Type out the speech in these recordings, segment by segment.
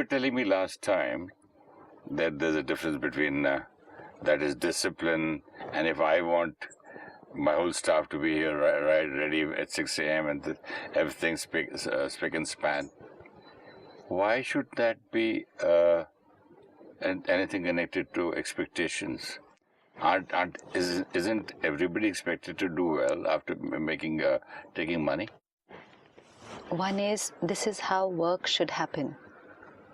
were telling me last time that there's a difference between that is discipline, and if I want my whole staff to be here ready at 6 a.m. and everything spick and span, why should that be anything connected to expectations? Isn't everybody expected to do well after taking money? One is, this is how work should happen.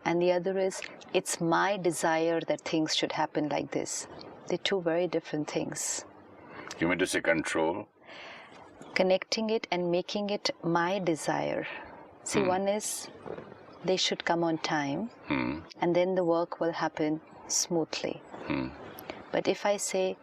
And the other is, it's my desire that things should happen like this. They're two very different things. You mean to say control? Connecting it and making it my desire. See, one is, they should come on time, and then the work will happen smoothly. But if I say,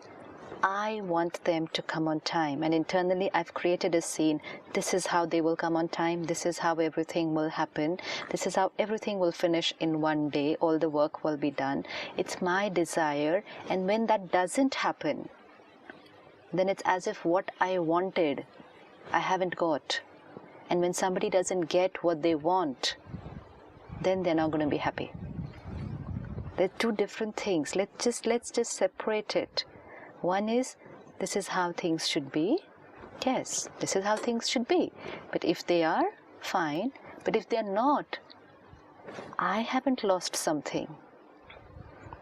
I want them to come on time, and internally I've created a scene, this is how they will come on time, this is how everything will happen, this is how everything will finish in one day, all the work will be done. It's my desire, and when that doesn't happen, then it's as if what I wanted, I haven't got. And when somebody doesn't get what they want, then they're not going to be happy. They're two different things. Let's just separate it. One is, this is how things should be. Yes, this is how things should be. But if they are, fine. But if they're not, I haven't lost something.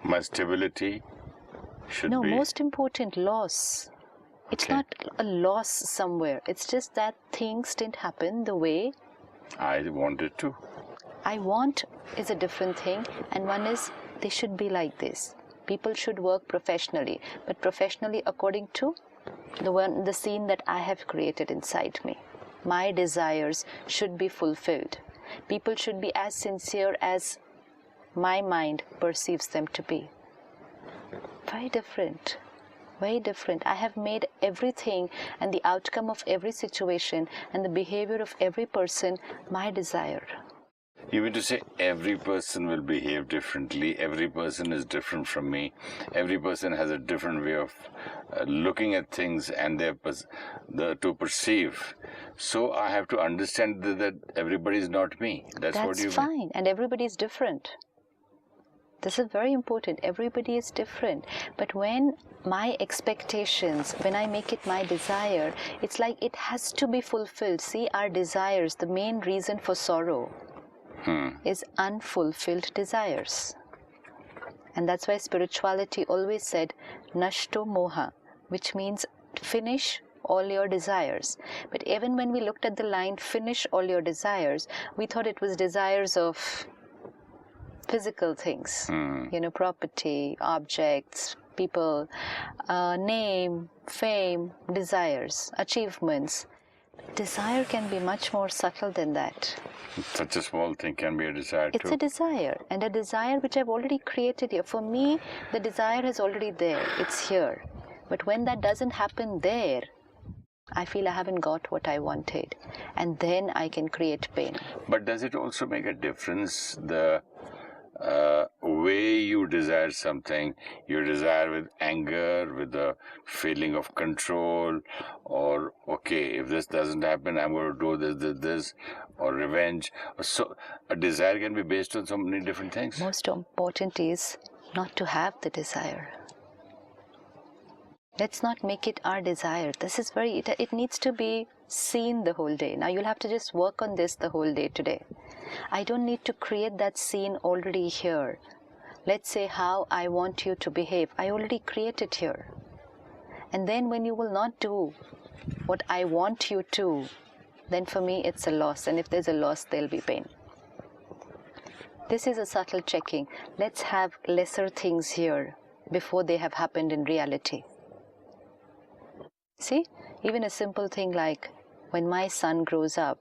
My stability should be... No, most important, loss. It's not a loss somewhere. It's just that things didn't happen the way I wanted to. I want is a different thing, and one is, they should be like this. People should work professionally, but professionally according to the scene that I have created inside me. My desires should be fulfilled. People should be as sincere as my mind perceives them to be. Very different. Very different. I have made everything and the outcome of every situation and the behavior of every person my desire. You mean to say every person will behave differently, every person is different from me, every person has a different way of looking at things and to perceive. So I have to understand that everybody is not me. That's what you mean. That's fine, and everybody is different. This is very important. Everybody is different. But when my expectations, when I make it my desire, it's like it has to be fulfilled. See, our desires, the main reason for sorrow is unfulfilled desires. And that's why spirituality always said, Nashto Moha, which means finish all your desires. But even when we looked at the line, finish all your desires, we thought it was desires of physical things, property, objects, people, name, fame, desires, achievements. Desire can be much more subtle than that. Such a small thing can be a desire too. It's a desire, and a desire which I've already created here. For me, the desire is already there. It's here. But when that doesn't happen there, I feel I haven't got what I wanted. And then I can create pain. But does it also make a difference, the way you desire something, you desire with anger, with the feeling of control, or okay, if this doesn't happen, I'm going to do this, or revenge. So a desire can be based on so many different things. Most important is not to have the desire. Let's not make it our desire. This is it needs to be seen the whole day. Now you'll have to just work on this the whole day today. I don't need to create that scene already here. Let's say how I want you to behave. I already created here. And then when you will not do what I want you to, then for me it's a loss. And if there's a loss, there'll be pain. This is a subtle checking. Let's have lesser things here before they have happened in reality. See, even a simple thing like, when my son grows up,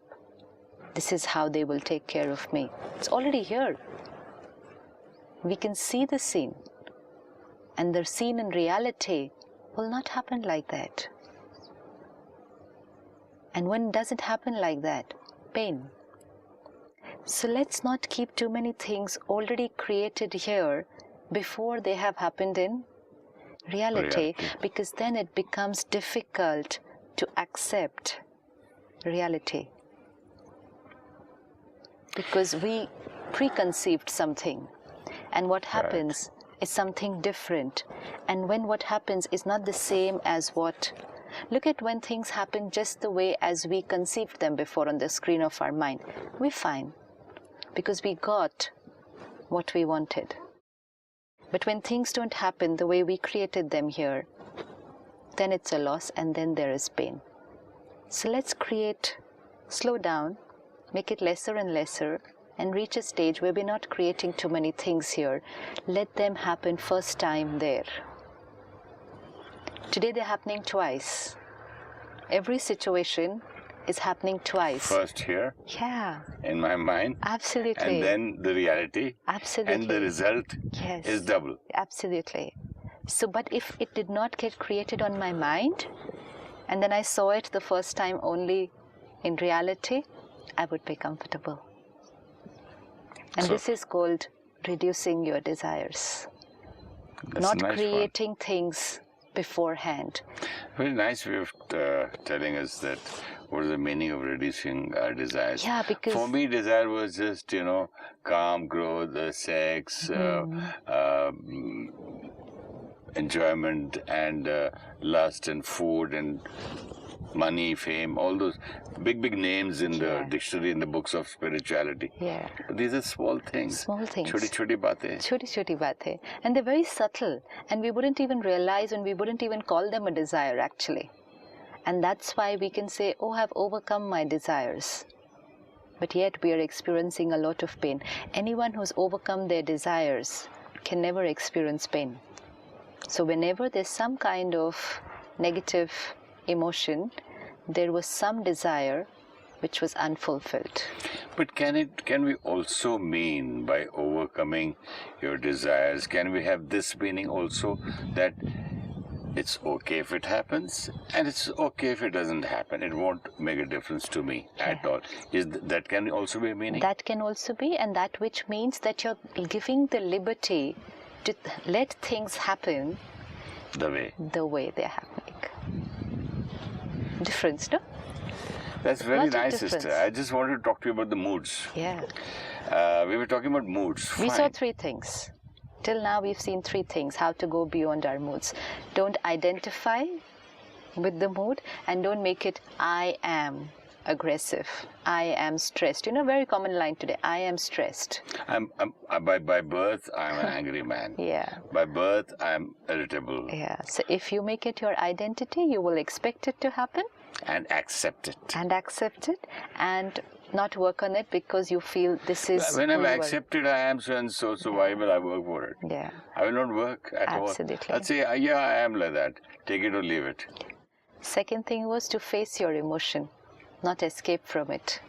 this is how they will take care of me. It's already here. We can see the scene. And the scene in reality will not happen like that. And when it doesn't happen like that, pain. So let's not keep too many things already created here before they have happened in reality, because then it becomes difficult to accept reality. Because we preconceived something. And what happens is something different. And when what happens is not the same as what... Look at when things happen just the way as we conceived them before on the screen of our mind. We're fine. Because we got what we wanted. But when things don't happen the way we created them here, then it's a loss and then there is pain. So let's slow down, make it lesser and lesser, and reach a stage where we're not creating too many things here. Let them happen first time there. Today they're happening twice. Every situation is happening twice. First here, in my mind, absolutely, and then the reality, absolutely, and the result is double. Absolutely. So, but if it did not get created on my mind, and then I saw it the first time only in reality, I would be comfortable. And this is called reducing your desires. Not creating things beforehand. Very nice way of telling us that what is the meaning of reducing our desires. Yeah, because for me, desire was just, calm, growth, sex, enjoyment, and lust, and food, and money, fame, all those big names in the dictionary, in the books of spirituality. Yeah. But these are small things. Small things. Choti baatein. Choti baatein. And they're very subtle. And we wouldn't even realize, and we wouldn't even call them a desire actually. And that's why we can say, oh, I've overcome my desires. But yet we are experiencing a lot of pain. Anyone who's overcome their desires can never experience pain. So whenever there's some kind of negative emotion, there was some desire which was unfulfilled. But can we also mean by overcoming your desires, can we have this meaning also, that it's okay if it happens and it's okay if it doesn't happen, it won't make a difference to me at all? That can also be a meaning? That can also be, and that which means that you're giving the liberty to let things happen the way they're happening. Difference, no? That's very nice, sister. I just wanted to talk to you about the moods. Yeah. We were talking about moods. We saw 3 things. Till now we've seen 3 things, how to go beyond our moods. Don't identify with the mood, and don't make it I am aggressive, I am stressed. Very common line today, I am stressed. By birth, I'm an angry man. Yeah. By birth, I'm irritable. Yeah. So if you make it your identity, you will expect it to happen. And accept it. And not work on it because you feel this is... When I've accepted I am so and so, why will I work for it? Yeah. I will not work at all. Absolutely. I'll say, yeah, I am like that. Take it or leave it. Second thing was to face your emotion, not escape from it.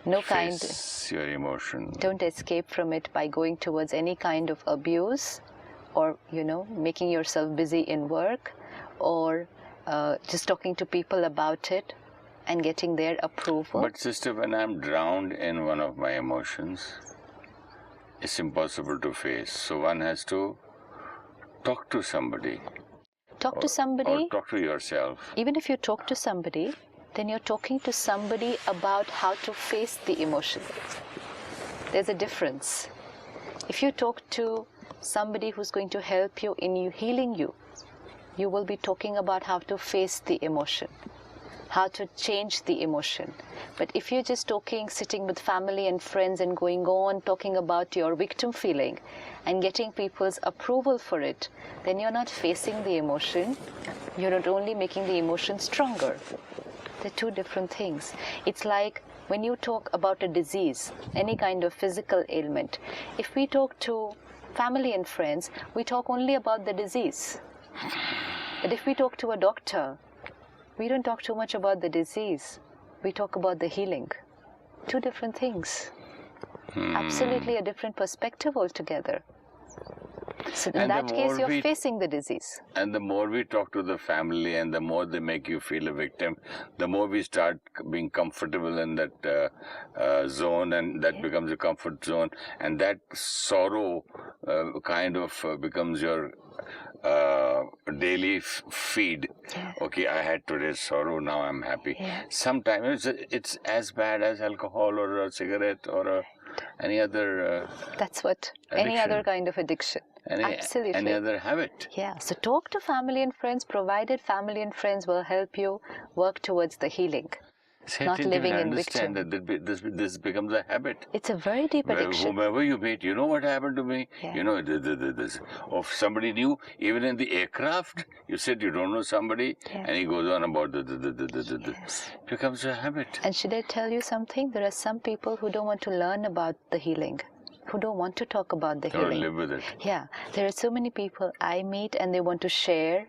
Face your emotion. Don't escape from it by going towards any kind of abuse or, making yourself busy in work or just talking to people about it and getting their approval. But sister, when I'm drowned in one of my emotions, it's impossible to face. So one has to talk to somebody. Or talk to yourself. Even if you talk to somebody, then you're talking to somebody about how to face the emotion. There's a difference. If you talk to somebody who's going to help you in healing you, you will be talking about how to face the emotion, how to change the emotion. But if you're just sitting with family and friends and going on talking about your victim feeling and getting people's approval for it, then you're not facing the emotion. You're not only making the emotion stronger. They're 2 different things. It's like when you talk about a disease, any kind of physical ailment, if we talk to family and friends, we talk only about the disease. But if we talk to a doctor, we don't talk too much about the disease. We talk about the healing. 2 different things. Absolutely a different perspective altogether. So in that case, you're facing the disease. And the more we talk to the family and the more they make you feel a victim, the more we start being comfortable in that zone, and that becomes a comfort zone. And that sorrow kind of becomes your daily feed. Yeah. Okay, I had today's sorrow, now I'm happy. Yeah. Sometimes it's as bad as alcohol or a cigarette or a Any other That's what any addiction? other kind of addiction. Absolutely. Any other habit? Yeah. So talk to family and friends, provided family and friends will help you work towards the healing. See, Not I didn't living even in understand victim. that this becomes a habit. It's a very deep addiction. Whomever you meet, you know what happened to me? Yeah. You know, this. Or somebody new, even in the aircraft, you said you don't know somebody, Yeah. and he goes on about Yes. It becomes a habit. And should I tell you something? There are some people who don't want to learn about the healing, who don't want to talk about the Or healing. live with it. Yeah. There are so many people I meet and they want to share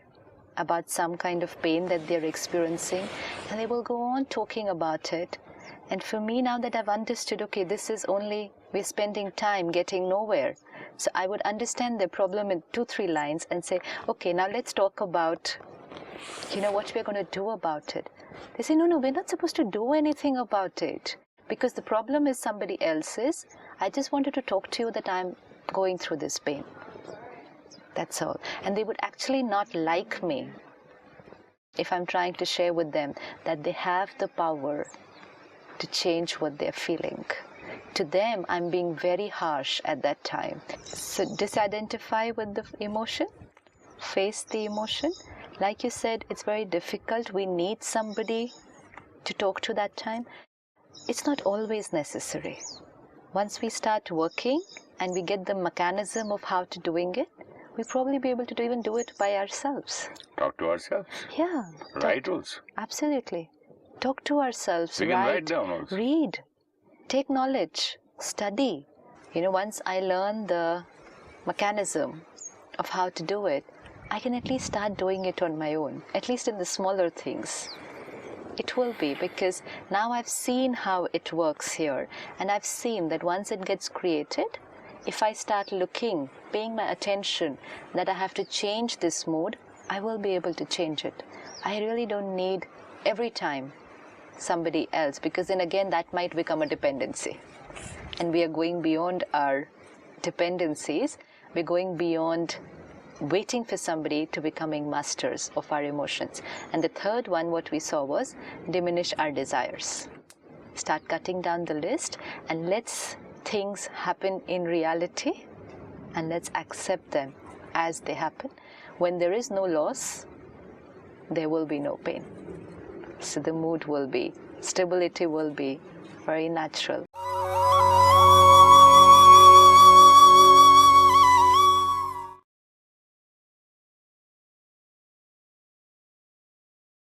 about some kind of pain that they're experiencing, and they will go on talking about it. And for me, now that I've understood, okay, this is only, we're spending time getting nowhere. So I would understand their problem in 2-3 lines and say, okay, now let's talk about, what we're going to do about it. They say, no, we're not supposed to do anything about it because the problem is somebody else's. I just wanted to talk to you that I'm going through this pain. That's all. And they would actually not like me if I'm trying to share with them that they have the power to change what they're feeling. To them, I'm being very harsh at that time. So disidentify with the emotion, face the emotion. Like you said, it's very difficult. We need somebody to talk to that time. It's not always necessary. Once we start working and we get the mechanism of how to doing it, we'll probably be able to even do it by ourselves. Talk to ourselves. Yeah. Write also. Absolutely. Talk to ourselves. We can write down also. Read. Take knowledge. Study. Once I learn the mechanism of how to do it, I can at least start doing it on my own, at least in the smaller things. It will be, because now I've seen how it works here, and I've seen that once it gets created, if I start looking, paying my attention that I have to change this mood, I will be able to change it. I really don't need every time somebody else, because then again that might become a dependency. And we are going beyond our dependencies. We're going beyond waiting for somebody to becoming masters of our emotions. And the third one, what we saw was diminish our desires. Start cutting down the list and let's things happen in reality, and let's accept them as they happen. When there is no loss, there will be no pain. So the mood will be, stability will be very natural.